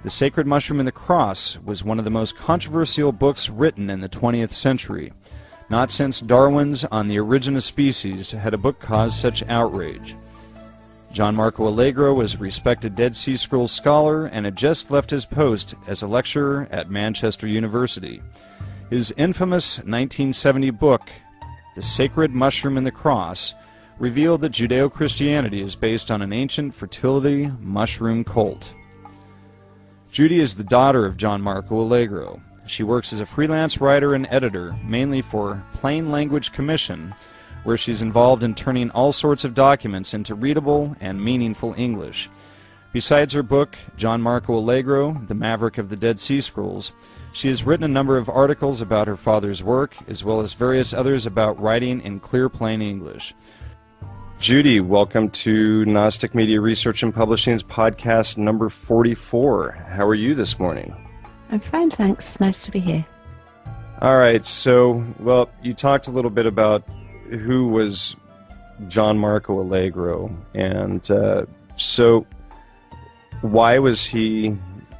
The Sacred Mushroom and the Cross was one of the most controversial books written in the 20th century. Not since Darwin's On the Origin of Species had a book caused such outrage. John Marco Allegro was a respected Dead Sea Scrolls scholar and had just left his post as a lecturer at Manchester University. His infamous 1970 book, The Sacred Mushroom and the Cross, revealed that Judeo-Christianity is based on an ancient fertility mushroom cult. Judy is the daughter of John Marco Allegro. She works as a freelance writer and editor, mainly for Plain Language Commission, where she's involved in turning all sorts of documents into readable and meaningful English. Besides her book, John Marco Allegro, The Maverick of the Dead Sea Scrolls, she has written a number of articles about her father's work, as well as various others about writing in clear, plain English. Judy, welcome to Gnostic Media Research and Publishing's podcast number 44. How are you this morning? I'm fine, thanks. Nice to be here. All right, so, well, you talked a little bit about who was John Marco Allegro, and so why was he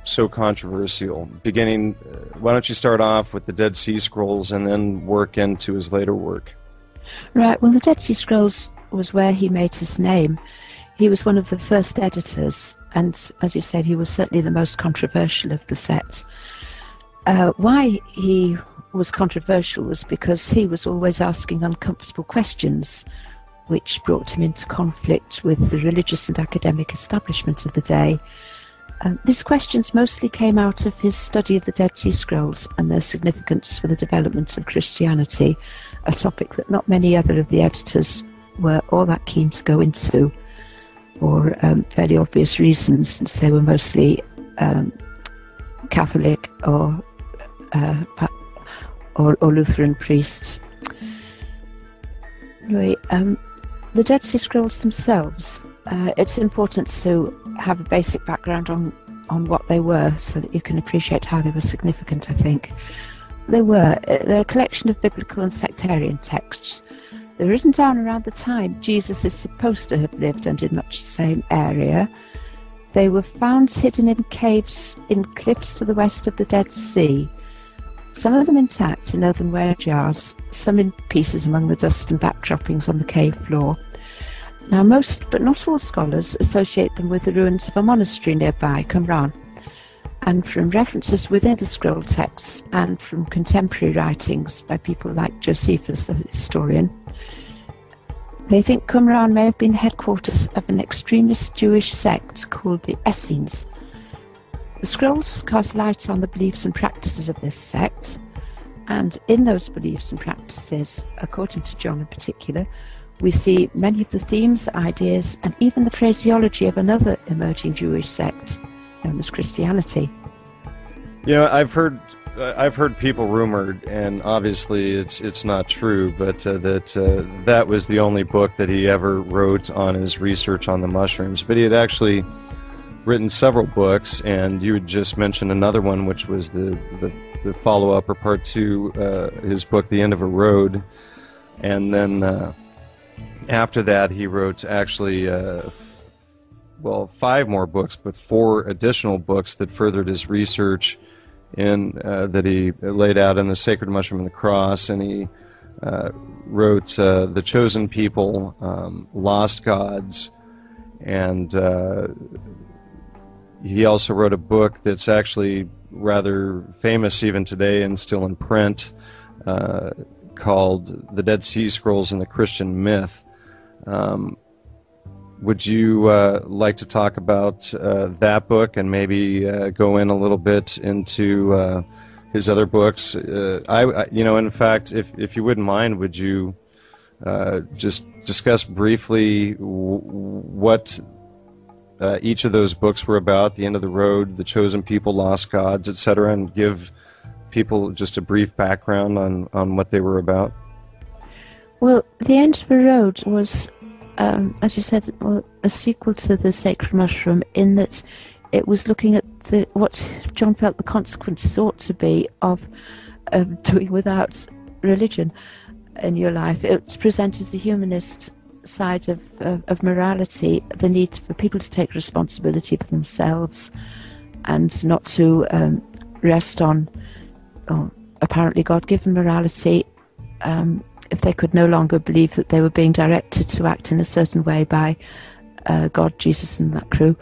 so controversial? Why don't you start off with the Dead Sea Scrolls and then work into his later work? Right, well, the Dead Sea Scrolls was where he made his name. He was one of the first editors, and as you said, he was certainly the most controversial of the set. Why he was controversial was because he was always asking uncomfortable questions, which brought him into conflict with the religious and academic establishment of the day. These questions mostly came out of his study of the Dead Sea Scrolls and their significance for the development of Christianity, a topic that not many other of the editors were all that keen to go into, for fairly obvious reasons, since they were mostly Catholic or Lutheran priests. Anyway, the Dead Sea Scrolls themselves, it's important to have a basic background on what they were so that you can appreciate how they were significant, I think. They're a collection of biblical and sectarian texts. They're written down around the time Jesus is supposed to have lived and in much the same area. They were found hidden in caves in cliffs to the west of the Dead Sea. Some of them intact in earthenware jars, some in pieces among the dust and back droppings on the cave floor. Now most, but not all scholars, associate them with the ruins of a monastery nearby, Qumran. And from references within the scroll texts and from contemporary writings by people like Josephus, the historian, they think Qumran may have been headquarters of an extremist Jewish sect called the Essenes. The scrolls cast light on the beliefs and practices of this sect, and in those beliefs and practices, according to John in particular, we see many of the themes, ideas, and even the phraseology of another emerging Jewish sect known as Christianity. You know, I've heard people rumored, and obviously it's not true, but that was the only book that he ever wrote on his research on the mushrooms. But he had actually written several books, and you had just mentioned another one, which was the follow-up or part two, his book, The End of a Road. And then after that, he wrote actually, 5 more books, but 4 additional books that furthered his research that he laid out in The Sacred Mushroom and the Cross, and he wrote The Chosen People, Lost Gods, and he also wrote a book that's actually rather famous even today and still in print, called The Dead Sea Scrolls and the Christian Myth. Would you like to talk about that book and maybe go in a little bit into his other books? In fact, if you wouldn't mind, would you just discuss briefly what each of those books were about? The End of the Road, The Chosen People, Lost Gods, etc., and give people just a brief background on what they were about? Well, The End of the Road was, as you said, a sequel to The Sacred Mushroom, in that it was looking at what John felt the consequences ought to be of doing without religion in your life. It presented the humanist side of morality, the need for people to take responsibility for themselves, and not to rest on apparently God-given morality. If they could no longer believe that they were being directed to act in a certain way by God, Jesus, and that crew,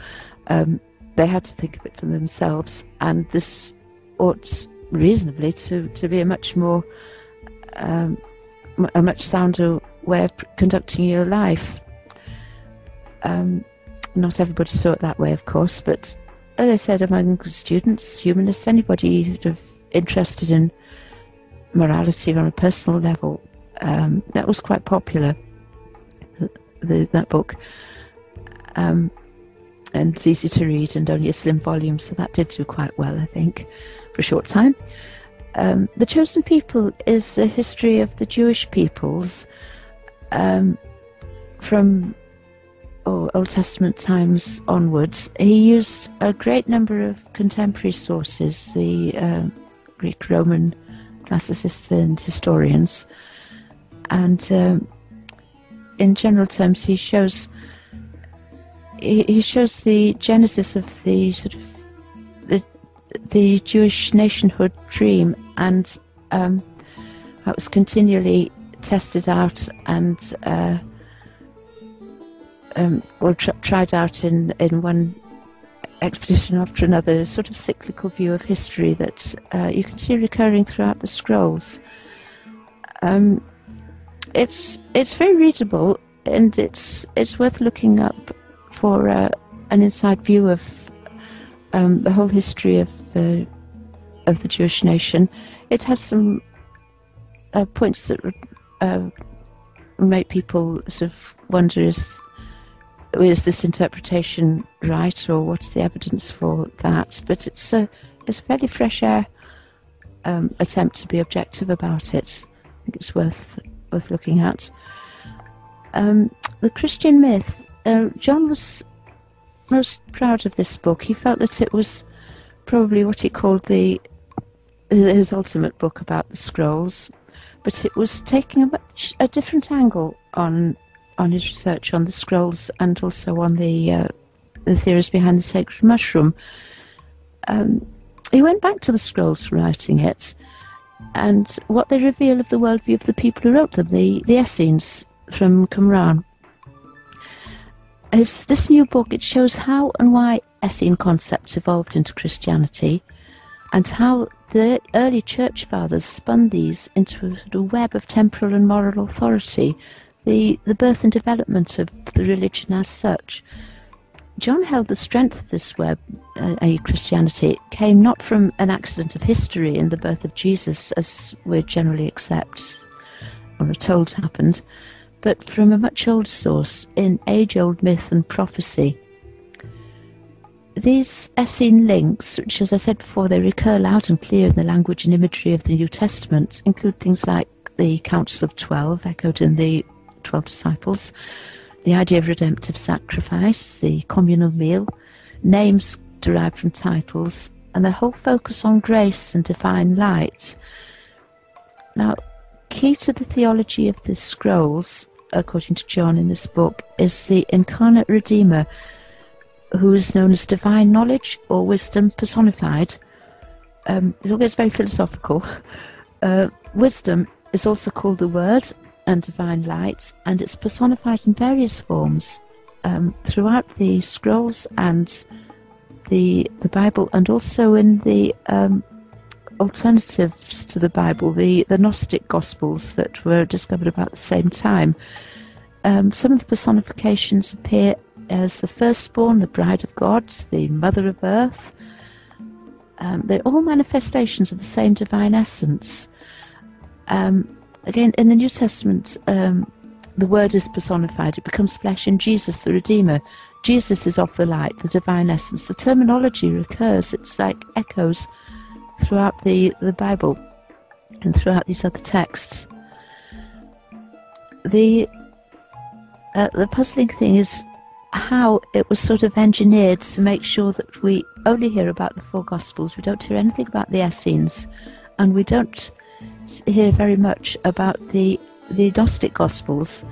they had to think of it for themselves, and this ought reasonably to be a much more a much sounder way of conducting your life. Not everybody saw it that way, of course, but as I said, among students, humanists, anybody sort of interested in morality on a personal level, that was quite popular, that book. And it's easy to read and only a slim volume, so that did do quite well, I think, for a short time. The Chosen People is a history of the Jewish peoples from Old Testament times onwards. He used a great number of contemporary sources, the Greek, Roman classicists and historians, and in general terms he shows the genesis of the sort of the Jewish nationhood dream, and that was continually tested out and tried out in one expedition after another. A sort of cyclical view of history that you can see recurring throughout the scrolls. It's very readable, and it's worth looking up for an inside view of the whole history of the Jewish nation. It has some points that make people sort of wonder: is this interpretation right, or what's the evidence for that? But it's a fairly fresh air attempt to be objective about it. I think it's worth looking at. The Christian myth. John was most proud of this book. He felt that it was probably what he called his ultimate book about the scrolls, but it was taking a different angle on his research on the scrolls, and also on the theories behind the sacred mushroom. He went back to the scrolls for writing it, and what they reveal of the worldview of the people who wrote them, the Essenes from Qumran. This new book, it shows how and why Essene concepts evolved into Christianity, and how the early church fathers spun these into a sort of web of temporal and moral authority, the birth and development of the religion as such. John held the strength of this web, Christianity, came not from an accident of history in the birth of Jesus, as we generally accept or are told happened, but from a much older source in age-old myth and prophecy. These Essene links, which, as I said before, they recur loud and clear in the language and imagery of the New Testament, include things like the Council of 12, echoed in the 12 Disciples, the idea of redemptive sacrifice, the communal meal, names derived from titles, and the whole focus on grace and divine light. Now, key to the theology of the scrolls, according to John in this book, is the incarnate Redeemer, who is known as divine knowledge or wisdom personified. It all gets very philosophical. Wisdom is also called the Word and divine light, and it's personified in various forms throughout the scrolls and the Bible, and also in the alternatives to the Bible, the Gnostic Gospels that were discovered about the same time. Some of the personifications appear as the firstborn, the bride of God, the mother of earth. They're all manifestations of the same divine essence. Again, in the New Testament, the Word is personified. It becomes flesh in Jesus, the Redeemer. Jesus is of the light, the divine essence. The terminology recurs. It's like echoes throughout the Bible and throughout these other texts. The puzzling thing is how it was sort of engineered to make sure that we only hear about the four Gospels. We don't hear anything about the Essenes, and we don't hear very much about the Gnostic Gospels.